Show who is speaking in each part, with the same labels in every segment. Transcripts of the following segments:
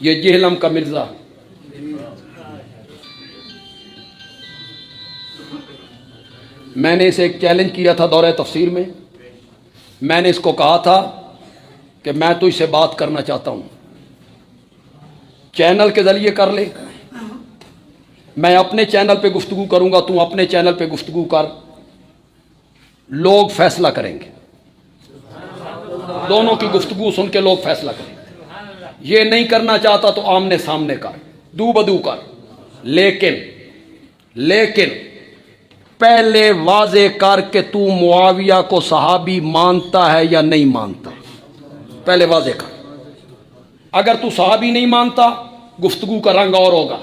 Speaker 1: ये जेहलम का मिर्जा, मैंने इसे एक चैलेंज किया था दौरे तफसीर में। मैंने इसको कहा था कि मैं तो इससे बात करना चाहता हूं, चैनल के जरिए कर ले, मैं अपने चैनल पे गुफ्तगू करूंगा, तू अपने चैनल पे गुफ्तगू कर, लोग फैसला करेंगे, दोनों की गुफ्तगू सुन के लोग फैसला करेंगे। ये नहीं करना चाहता तो आमने सामने कर, दू बदू कर, लेकिन पहले वाजे कर के तू मुआविया को सहाबी मानता है या नहीं मानता, पहले वाजे कर। अगर तू सहाबी नहीं मानता गुफ्तगू का रंग और होगा,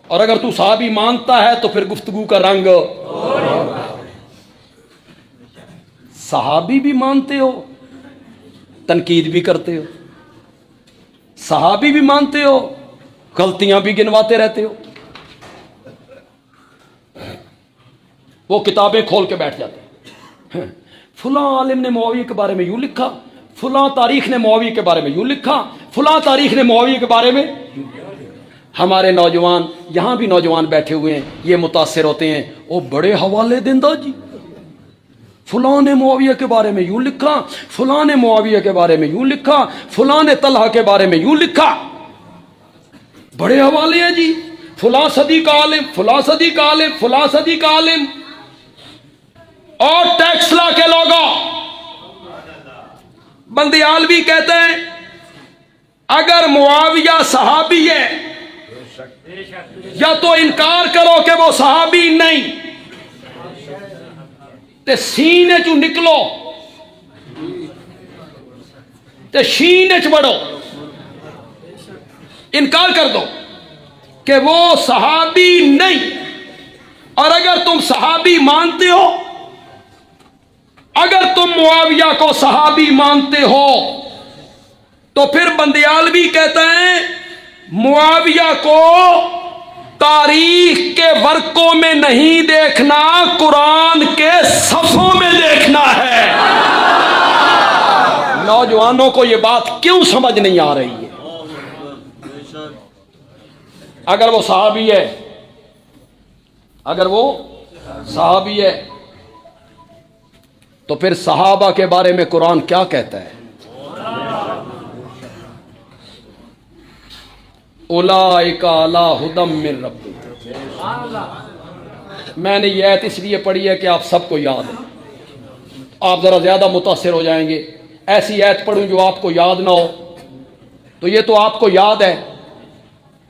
Speaker 1: और अगर तू सहाबी मानता है तो फिर गुफ्तगू का रंग और होगा। सहाबी भी मानते हो, तनकीद भी करते हो, सहाबी भी मानते हो, गलतियां भी गिनवाते रहते हो। वो किताबें खोल के बैठ जाते हैं, फुला आलिम ने मुआविया के बारे में यूं लिखा, फुला तारीख ने मुआविया के बारे में यूं लिखा, फुला तारीख ने मुआविया के बारे में। हमारे नौजवान, यहां भी नौजवान बैठे हुए हैं, ये मुतासिर होते हैं, वो बड़े हवाले देंदा जी, फुला ने मुआविया के बारे में यूं लिखा, फुला ने मुआविया के बारे में यूं लिखा, फुला ने तलहा के बारे में यूं लिखा, बड़े हवाले हैं जी, फुला सदी का आलिम, फुला सदी का आलिम, फुला सदी का आलिम। और टैक्स ला के लोगों, बंदियालवी कहते हैं अगर मुआविया सहाबी है या तो इनकार करो कि वो सहाबी नहीं, ते सीने चू निकलो ते शीने च बढ़ो, इनकार कर दो कि वो सहाबी नहीं। और अगर तुम सहाबी मानते हो, अगर तुम मुआविया को सहाबी मानते हो, तो फिर बंदियालवी कहते हैं मुआविया को तारीख के वर्कों में नहीं देखना, कुरान के सफ़ों में देखना है। नौजवानों को यह बात क्यों समझ नहीं आ रही है? अगर वो सहाबी है, अगर वो सहाबी है, तो फिर सहाबा के बारे में कुरान क्या कहता है? उलाइका अला हुदम मिन रब्बिहिम। मैंने ये आयत इसलिए पढ़ी है कि आप सबको याद है, आप जरा ज्यादा मुतासिर हो जाएंगे। ऐसी आयत पढ़ूं जो आपको याद ना हो, तो ये तो आपको याद है,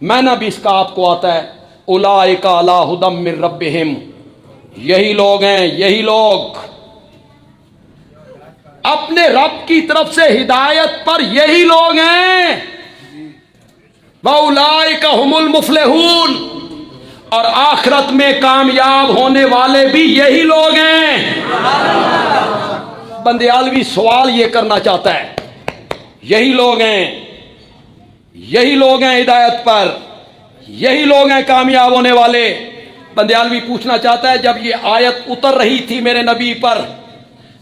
Speaker 1: मैना भी इसका आपको आता है। उलाइका अला हुदम मिन रब्बिहिम, यही लोग हैं, यही लोग अपने रब की तरफ से हिदायत पर, यही लोग हैं। वउलाइका हुमुल मुफलिहून, और आखिरत में कामयाब होने वाले भी यही लोग हैं। बंदियालवी सवाल ये करना चाहता है, यही लोग हैं, यही लोग हैं हिदायत पर, यही लोग हैं कामयाब होने वाले। बंदियालवी पूछना चाहता है, जब ये आयत उतर रही थी मेरे नबी पर,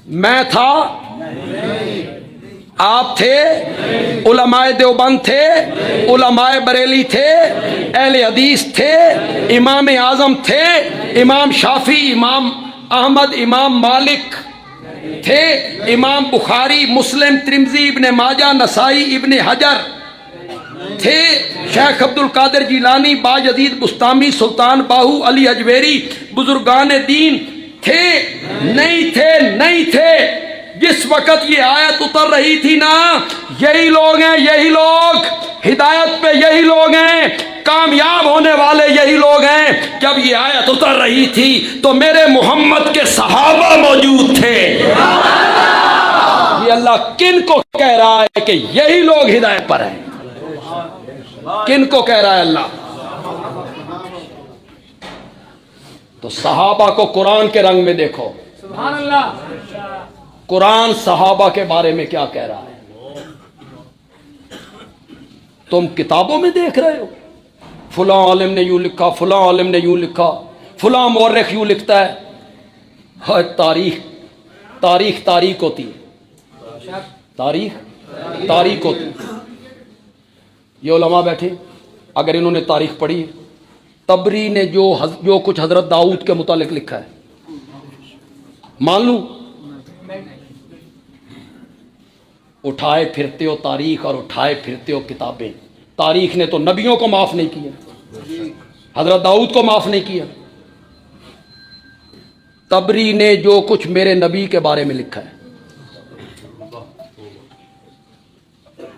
Speaker 1: मैं था? आप थे? उलमाए देवबंद थे? उलमाए बरेली थे? अहले हदीस थे? इमाम आजम थे? इमाम शाफी, इमाम अहमद, इमाम मालिक थे? इमाम बुखारी, मुस्लिम, तिरमिज़ी, इब्ने माजा, नसाई, इब्ने हजर थे? शेख अब्दुल कादिर जिलानी, बायजीद बुस्तामी, सुल्तान बाहू, अली अजवेरी, बुजुर्गान दीन थे? नहीं थे, नहीं थे। जिस वक़्त ये आयत उतर रही थी ना, यही लोग हैं, यही लोग हिदायत पे, यही लोग हैं कामयाब होने वाले, यही लोग हैं। जब ये आयत उतर रही थी तो मेरे मोहम्मद के सहाबा मौजूद थे। ये अल्लाह किन को कह रहा है कि यही लोग हिदायत पर हैं? किन को कह रहा है अल्लाह? तो सहाबा को कुरान के रंग में देखो। सुभान अल्लाह। कुरान सहाबा के बारे में क्या कह रहा है? तुम किताबों में देख रहे हो, फुला आलिम ने यूं लिखा, फुला आलिम ने यूं लिखा, फुला मौरख यूं लिखता है। हर तारीख तारीख तारीख होती है, तारीख तारीख होती है। ये उलमा बैठे, अगर इन्होंने तारीख पढ़ी, तबरी ने जो कुछ हजरत दाऊद के मुतालिक लिखा है मान लूं? उठाए फिरते हो तारीख और उठाए फिरते हो किताबें। तारीख ने तो नबियों को माफ नहीं किया, हजरत दाऊद को माफ नहीं किया। तबरी ने जो कुछ मेरे नबी के बारे में लिखा है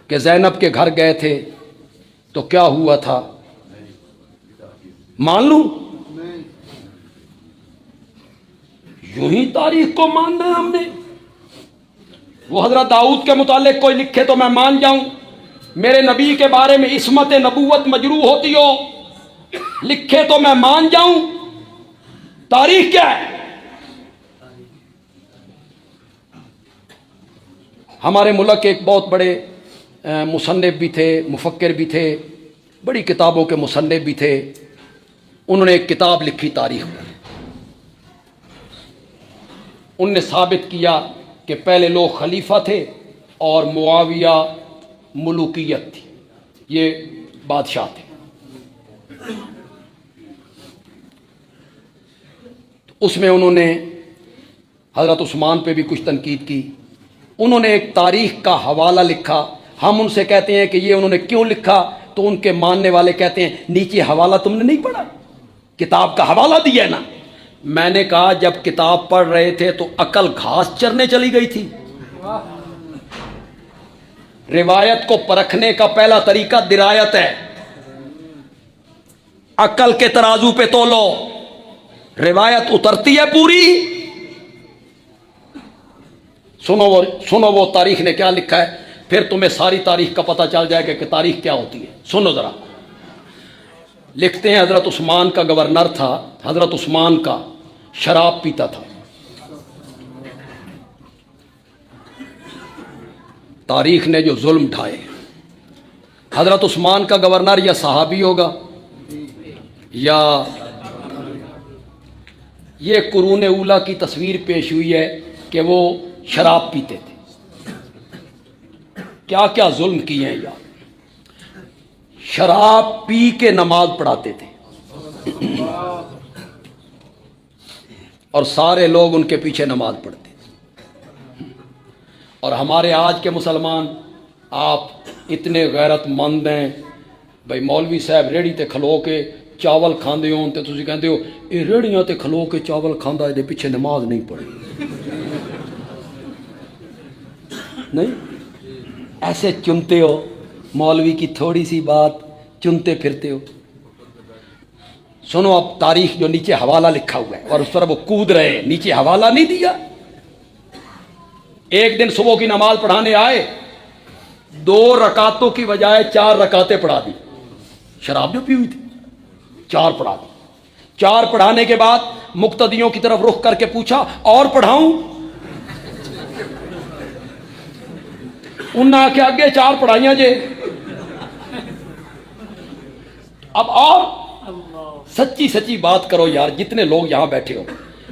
Speaker 1: कि ज़ैनब के घर गए थे तो क्या हुआ था, मान लूं? यूं ही तारीख को मानना है हमने। वो हजरत दाऊद के मुतालिक कोई लिखे तो मैं मान जाऊं, मेरे नबी के बारे में इस्मत नबूवत मजरू होती हो, लिखे तो मैं मान जाऊं। तारीख क्या है? हमारे मुल्क के एक बहुत बड़े मुसन्निफ भी थे, मुफक्किर भी थे, बड़ी किताबों के मुसन्निफ भी थे। उन्होंने एक किताब लिखी तारीख पर। उनने साबित किया कि पहले लोग खलीफा थे और मुआविया मुलूकियत थी, ये बादशाह थे। तो उसमें उन्होंने हज़रत उस्मान पे भी कुछ तनकीद की। उन्होंने एक तारीख का हवाला लिखा। हम उनसे कहते हैं कि ये उन्होंने क्यों लिखा, तो उनके मानने वाले कहते हैं नीचे हवाला तुमने नहीं पढ़ा, किताब का हवाला दिया ना। मैंने कहा जब किताब पढ़ रहे थे तो अकल घास चरने चली गई थी। रिवायत को परखने का पहला तरीका दिरायत है। अकल के तराजू पे तोलो, रिवायत उतरती है पूरी। सुनो वो तारीख ने क्या लिखा है, फिर तुम्हें सारी तारीख का पता चल जाएगा कि तारीख क्या होती है। सुनो जरा। लिखते हैं हजरत उस्मान का गवर्नर था, हजरत उस्मान का शराब पीता था। तारीख ने जो जुल्म ढाए, हजरत उस्मान का गवर्नर या सहाबी होगा या ये कुरून उला की तस्वीर पेश हुई है कि वो शराब पीते थे। क्या क्या जुल्म किए हैं यार। शराब पी के नमाज पढ़ाते थे और सारे लोग उनके पीछे नमाज पढ़ते थे। और हमारे आज के मुसलमान, आप इतने गैरतमंद हैं भाई, मौलवी साहब रेड़ी ते खलो के चावल खांदे हो तो तुम कहते हो ये रेड़ियां ते खलो के चावल खांदा, ये पीछे नमाज नहीं पढ़ी। नहीं, ऐसे चुनते हो, मौलवी की थोड़ी सी बात चुनते फिरते हो। सुनो अब तारीख जो नीचे हवाला लिखा हुआ है और उस पर वो कूद रहे, नीचे हवाला नहीं दिया। एक दिन सुबह की नमाज पढ़ाने आए, 2 रकातों की बजाय 4 रकातें पढ़ा दी। शराब जो पी हुई थी 4 पढ़ा दी। 4 पढ़ाने के बाद मुक्तदियों की तरफ रुख करके पूछा और पढ़ाऊं? उन्हें आके आगे 4 पढ़ाइया जे। अब और सच्ची सच्ची बात करो यार, जितने लोग यहां बैठे हो,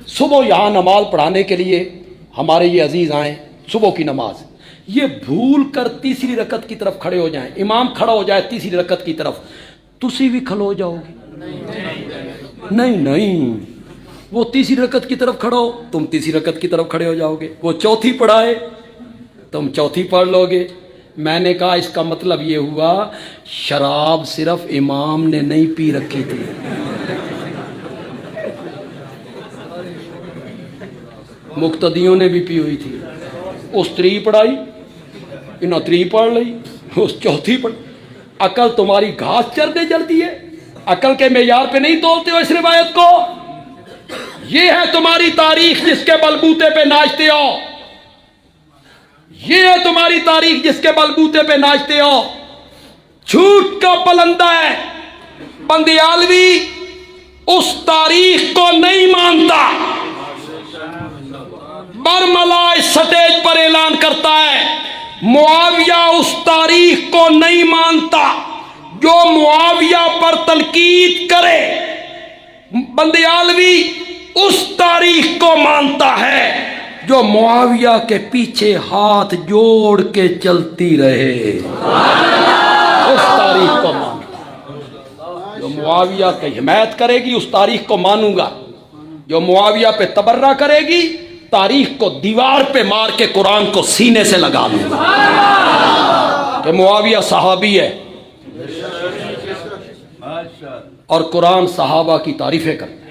Speaker 1: सुबह यहां नमाज पढ़ाने के लिए हमारे ये अजीज आए, सुबह की नमाज, ये भूल कर तीसरी रकत की तरफ खड़े हो जाएं, इमाम खड़ा हो जाए तीसरी रकत की तरफ, तुसी भी खलो जाओगे? नहीं नहीं, वो तीसरी रकत की तरफ खड़ा हो, तुम तीसरी रकत की तरफ खड़े हो जाओगे। वो चौथी पढ़ाए, तुम चौथी पढ़ लोगे। मैंने कहा इसका मतलब ये हुआ शराब सिर्फ इमाम ने नहीं पी रखी थी, मुक्तदियों ने भी पी हुई थी। उस 3 पढ़ाई, इन्हों 3 पढ़ ली, उस चौथी पढ़। अकल तुम्हारी घास चरने जलती है, अकल के मेयार पे नहीं तोलते हो इस रिवायत को। ये है तुम्हारी तारीख जिसके बलबूते पे नाचते हो, ये है तुम्हारी तारीख जिसके बलबूते पे नाचते हो। झूठ का पलंदा है बंदियालवी, उस तारीख को नहीं मानता। बरमला इस स्टेज पर ऐलान करता है मुआविया उस तारीख को नहीं मानता जो मुआविया पर तनकीद करे। बंदियालवी उस तारीख को मानता है जो मुआविया के पीछे हाथ जोड़ के चलती रहे। उस तारीख को मानूंगा। जो मुआविया की हिमायत करेगी उस तारीख को मानूंगा। जो मुआविया पे तबर्रा करेगी तारीख को दीवार पे मार के कुरान को सीने से लगा लूंगा कि मुआविया सहाबी है और कुरान सहाबा की तारीफें करता है।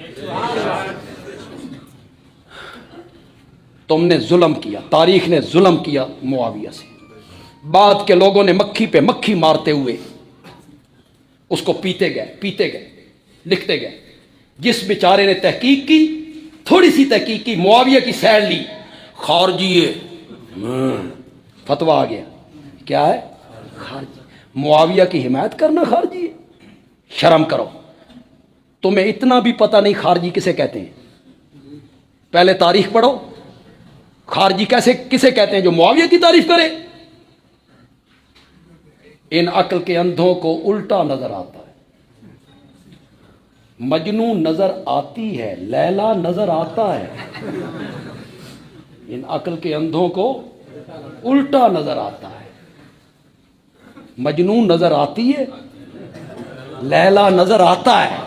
Speaker 1: तुमने जुल्म किया, तारीख ने जुल्म किया मुआविया से। बाद के लोगों ने मक्खी पे मक्खी मारते हुए उसको पीते गए, लिखते गए। जिस बेचारे ने तहकीक की, थोड़ी सी तहकीक की, मुआविया की सैर ली, खारजी है, फतवा आ गया, क्या है? खारजी। मुआविया की हिमायत करना खारजी है? शर्म करो। तुम्हें इतना भी पता नहीं खारजी किसे कहते हैं? पहले तारीख पढ़ो। खारजी किसे कहते हैं? जो मुआविया की तारीफ करे। इन अक्ल के अंधों को उल्टा नजर आता है। मजनू नजर आती है, लैला नजर आता है। इन अक्ल के अंधों को उल्टा नजर आता है। मजनू नजर आती है, लैला नजर आता है।